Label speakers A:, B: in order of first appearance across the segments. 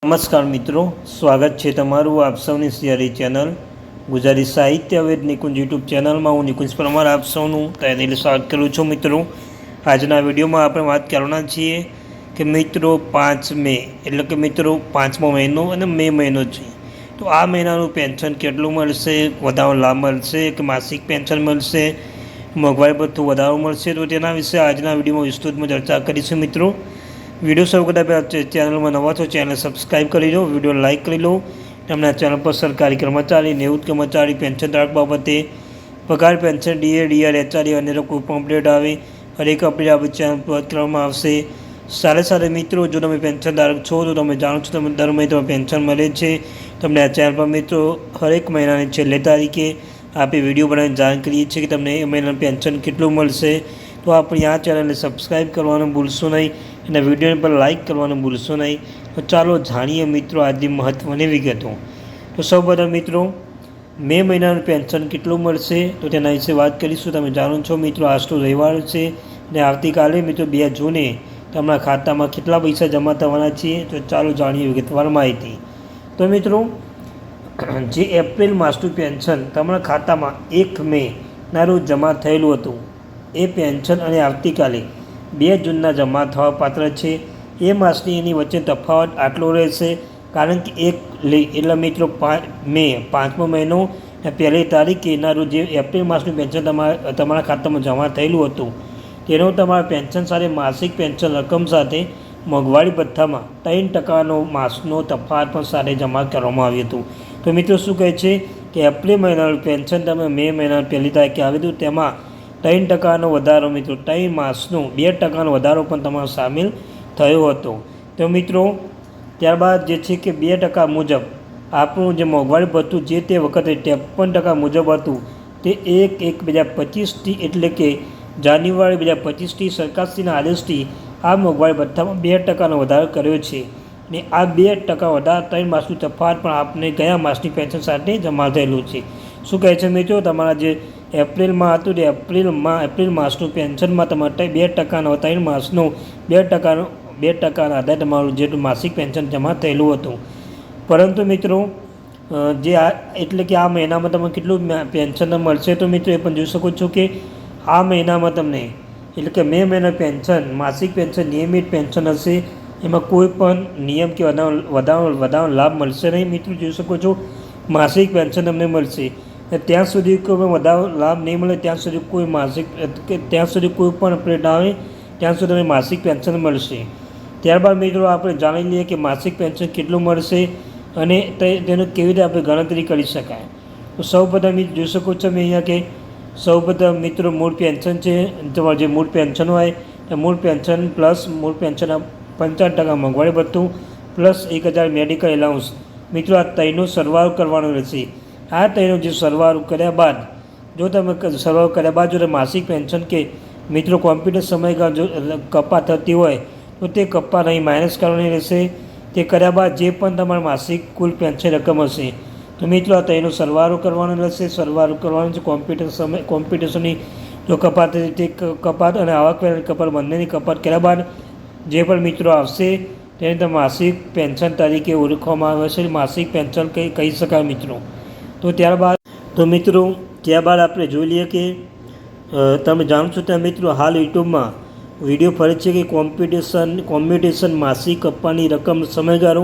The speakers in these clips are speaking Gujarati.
A: નમસ્કાર મિત્રો, સ્વાગત છે તમારું આપ સૌની સિયારી ચેનલ ગુજરાતી સાહિત્ય વેદ નિકુંજ યુટ્યુબ ચેનલમાં હું નિકુંજ પરમાર આપ સૌનું તહેદિલ સ્વાગત કરું છું. મિત્રો, આજના વિડીયોમાં આપણે વાત કરવાના છીએ કે મિત્રો 5 મે એટલે કે મિત્રો 5મો મહિનો અને મે મહિનો છે, તો આ મહિનાનું પેન્શન કેટલું મળશે, વધારો લાભ મળશે કે માસિક પેન્શન મળશે, મોંઘવારી ભથ્થું વધારો મળશે, તો તેના વિશે આજના વિડીયોમાં વિસ્તૃતમાં ચર્ચા કરીશું. મિત્રો, વિડીયો શરૂ કરતા પહેલાં ચેનલમાં નવા છો ચેનલ સબસ્ક્રાઈબ કરી લો, વિડીયો લાઇક કરી લો. તમને આ ચેનલ પર સરકારી કર્મચારી, નિવૃત્ત કર્મચારી, પેન્શન ધારક બાબતે પગાર, પેન્શન, ડીએ, ડીઆર, એચઆરએ અને કોઈ પણ અપડેટ આવે હરેક અપડેટ આપણી ચેનલ પર કરવામાં આવશે. સાથે સાથે મિત્રો, જો તમે પેન્શન ધારક છો તો તમે જાણો છો તમે દર મહિને પેન્શન મળે છે. તમને આ ચેનલ પર મિત્રો હરેક મહિનાની છેલ્લી તારીખે આપણે વિડીયો બનાવીને જાણ કરીએ છીએ કે તમને એ મહિનાનું પેન્શન કેટલું મળશે. તો આપણી આ ચેનલને સબસ્ક્રાઈબ કરવાનું ભૂલશો નહીં અને વિડીયો પર લાઇક કરવાનું ભૂલશો નહીં. તો ચાલો જાણીએ મિત્રો આજની મહત્ત્વની વિગતો. તો સૌપ્રથમ મિત્રો, મે મહિનાનું પેન્શન કેટલું મળશે તો તેના વિશે વાત કરીશું. તમે જાણો છો મિત્રો, આજનો રવિવાર છે અને આવતીકાલે મિત્રો 2 જૂને તમારા ખાતામાં કેટલા પૈસા જમા થવાના છે. તો ચાલો જાણીએ વિગતવાર માહિતી. તો મિત્રો, જે એપ્રિલ માસનું પેન્શન તમારા ખાતામાં 1 મેના રોજ જમા થયેલું હતું, એ પેન્શન અને આવતીકાલે 2 જૂનના જમા થવા પાત્ર છે. એ માસની એની વચ્ચે તફાવત આટલો રહેશે, કારણ કે એટલે મિત્રો 5 મે 5મો મહિનો અને 1લી તારીખેના રોજ જે એપ્રિલ માસનું પેન્શન તમારા ખાતામાં જમા થયેલું હતું, તેનો તમારા પેન્શન સાથે માસિક પેન્શન રકમ સાથે મોંઘવારી ભથ્થામાં 3% માસનો તફાવત પણ સાથે જમા કરવામાં આવ્યું હતું. તો મિત્રો શું કહે છે કે એપ્રિલ મહિનાનું પેન્શન તમે મે મહિનાની 1લી તારીખે આવ્યું હતું, તેમાં 3% વધારો મિત્રો 3 માસનો 2% વધારો પણ તમારો સામેલ થયો હતો. તો મિત્રો, ત્યારબાદ જે છે કે 2% મુજબ આપણું જે મોંઘવારી ભથ્થું જે તે વખતે 53% મુજબ હતું, તે 1/1/2025થી એટલે કે જાન્યુઆરી 2025થી સરકારશ્રીના આદેશથી આ મોંઘવારી ભથ્થામાં 2% વધારો કર્યો છે. અને આ 2% વધારો 3 માસનું તફાવત પણ આપને ગયા માસની પેન્શન સાથે જમા થયેલું છે. શું કહે છે મિત્રો, તમારા જે એપ્રિલમાં હતું તે એપ્રિલ માસનું પેન્શનમાં તમારે 2% 3 માસનું 2% આધારે તમારું જેટલું માસિક પેન્શન જમા થયેલું હતું. પરંતુ મિત્રો, જે એટલે કે આ મહિનામાં તમને કેટલું પેન્શન મળશે તો મિત્રો એ પણ જોઈ શકો છો કે આ મહિનામાં તમને એટલે કે મે મહિના પેન્શન માસિક પેન્શન નિયમિત પેન્શન હશે. એમાં કોઈ પણ નિયમ કે વધારાનો લાભ મળશે નહીં. મિત્રો જોઈ શકો છો, માસિક પેન્શન તમને મળશે. ત્યાં સુધી કોઈ વધારો લાભ નહીં મળે ત્યાં સુધી ત્યાં સુધી કોઈ પણ અપડેટ આવે ત્યાં સુધી તમને માસિક પેન્શન મળશે. ત્યારબાદ મિત્રો આપણે જાણી લઈએ કે માસિક પેન્શન કેટલું મળશે અને તેનો કેવી રીતે આપણે ગણતરી કરી શકાય. તો સૌપ્રથમ મિત્રો જોઈ શકો છો મેં અહીંયા કે સૌપ્રથમ મિત્રો મૂળ પેન્શન છે. તમારું જે મૂળ પેન્શન હોય તો મૂળ પેન્શન પ્લસ મૂળ પેન્શન 55% મોંઘવારી ભથ્થું પ્લસ 1000 મેડિકલ એલાઉન્સ. મિત્રો આ ત્રણનો સરવાળો કરવાનો રહેશે. આ ત્રણનો જે સરવાળો કર્યા બાદ જો તમે માસિક પેન્શન કે મિત્રો કોમ્પ્યુટર સમયગાળો જો કપાત થતી હોય તો તે કપાત અહીં માઇનસ કરવાની રહેશે. તે કર્યા બાદ જે પણ તમારા માસિક કુલ પેન્શન રકમ હશે તો મિત્રો આ ત્રણનો સરવાળો કરવાનો રહેશે. સરવાળો કરવાનો છે કોમ્પ્યુટેશનની જો કપાત તે કપાત અને આવકવેરાની કપાત બંનેની કપાત કર્યા બાદ જે પણ મિત્રો આવશે તેને તમે માસિક પેન્શન તરીકે ઓળખવામાં આવે છે. માસિક પેન્શન કહી શકાય મિત્રો. તો ત્યારબાદ આપણે જોઈ લઈએ કે તમે જાણો છો ત્યાં મિત્રો હાલ યુટ્યુબમાં વિડીયો ફરે છે કે કોમ્પ્યુટેશન માસિક આપવાની રકમ સમયગાળો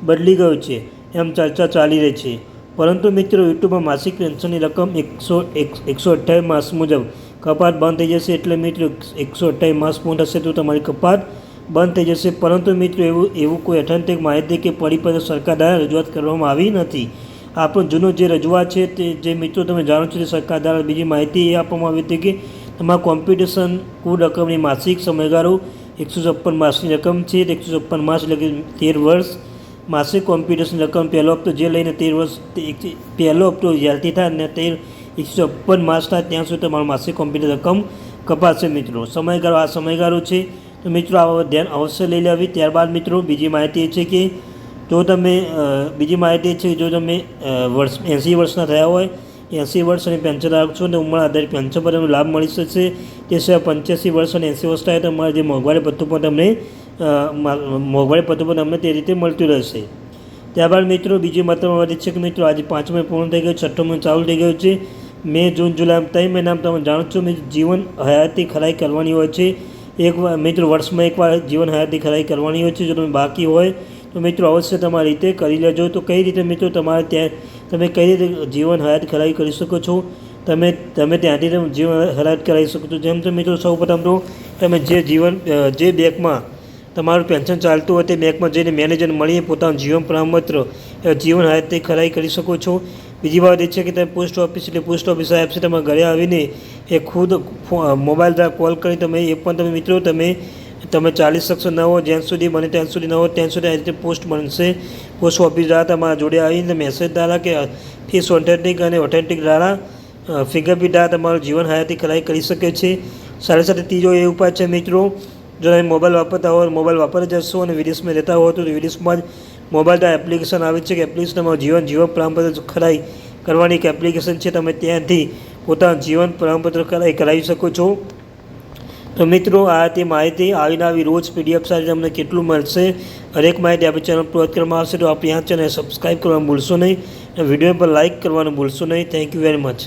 A: બદલી ગયો છે એમ ચર્ચા ચાલી રહી છે. પરંતુ મિત્રો યુટ્યુબમાં માસિક પેન્શનની રકમ 128 માસ મુજબ કપાત બંધ થઈ જશે. એટલે મિત્રો 128 માસ પૂર્ણ થશે તો તમારી કપાત બંધ થઈ જશે. પરંતુ મિત્રો એવું કોઈ અઠંતિક માહિતી કે પરિપત્ર સરકાર દ્વારા રજૂઆત કરવામાં આવી નથી. આપણો જૂનો જે રજૂઆત છે તે જે મિત્રો તમે જાણો છો તે સરકાર દ્વારા બીજી માહિતી એ આપવામાં આવી હતી કે તમારા કોમ્પ્યુટેશન કુલ રકમની માસિક સમયગાળો 156 માસની રકમ છે. 156 માસ એટલે કે 13 વર્ષ માસિક કોમ્પ્યુટેશન રકમ પહેલો હપ્તો જે લઈને 13 વર્ષ પહેલો હપ્તો જ્યારથી થાય અને 156 માસ થાય ત્યાં સુધી તમારું માસિક કોમ્પ્યુટર રકમ કપાશે. મિત્રો આ સમયગાળો છે. તો મિત્રો આ ધ્યાન અવશ્ય લઈ લેવી. ત્યારબાદ મિત્રો બીજી માહિતી એ છે કે જો તમે 80 વર્ષના થયા હોય 80 વર્ષ અને પેન્શન ધારક છો અને ઉંમર આધારિત પેન્શન પર તમને લાભ મળી શકશે. તે સિવાય 85 વર્ષ અને 80 વર્ષ થાય તો તમારે જે મોંઘવારી ભથ્થું પણ તમને તે રીતે મળતું રહેશે. ત્યારબાદ મિત્રો બીજી મહત્વની વાત છે કે મિત્રો આજે 5 મહિનો પૂર્ણ થઈ ગયો, 6ઠો મહિનો ચાલુ થઈ ગયો છે. મે, જૂન, જુલાઈ 3 મહિનામાં તમે જાણો છો મિત્રો જીવન હયાતી ખરાઈ કરવાની હોય છે. એકવાર મિત્રો વર્ષમાં એકવાર જીવન હયાતી ખરાઈ કરવાની હોય છે. જો તમે બાકી હોય તો મિત્રો અવશ્ય તમારી રીતે કરી લેજો. તો કઈ રીતે મિત્રો તમારે ત્યાં તમે કઈ રીતે જીવન હયાત ખરાઈ કરી શકો છો, તમે ત્યાંથી તમે જીવન હયાત કરાવી શકો છો. જેમ તો મિત્રો સૌપ્રથમ તો તમે જે બેંકમાં તમારું પેન્શન ચાલતું હોય તે બેંકમાં જઈને મેનેજર મળીને પોતાનું જીવન પ્રમાણપત્ર જીવન હયાતી ખરાઈ કરી શકો છો. બીજી વાત એ છે કે તમે પોસ્ટ ઓફિસ એટલે પોસ્ટ ઓફિસ સાહેબ છે તમારા ઘરે આવીને એ ખુદ મોબાઈલ દ્વારા કોલ કરી તમે એ પણ તમે મિત્રો તમે ચાલી શકશો. ન હો જ્યાં સુધી બને ત્યાં સુધી ન હો ત્યાં સુધી આ રીતે પોસ્ટ બનશે. પોસ્ટ ઓફિસ દ્વારા તમારા જોડે આવીને મેસેજ દ્વારા કે ફેસ ઓથેન્ટિક અને ઓથેન્ટિક દ્વારા ફિંગરપ્રિન્ટ દ્વારા તમારું જીવન હયાતી ખરાઈ કરી શકે છે. સાથે સાથે ત્રીજો એ ઉપાય છે મિત્રો, જો તમે મોબાઈલ વાપરતા હો, મોબાઈલ વાપરી જશો અને વિદેશમાં રહેતા હો તો વિદેશમાં જ મોબાઈલ દ્વારા એપ્લિકેશન આવે છે કે એપ્લિકેશન તમારું જીવન પ્રમાણપત્ર ખરાઈ કરવાની એક એપ્લિકેશન છે. તમે ત્યાંથી પોતાનું જીવન પ્રમાણપત્ર ખરાઈ કરાવી શકો છો. તો મિત્રો આ તે માહિતી આવીને આવી રોજ PDF સાથે તમને કેટલું મળશે, હરેક માહિતી આપણી ચેનલ પર અપલોડ કરવામાં આવશે. તો આપણી આ ચેનલ સબસ્ક્રાઈબ કરવાનું ભૂલશો નહીં અને વિડીયો પર લાઇક કરવાનું ભૂલશો નહીં. Thank you very much.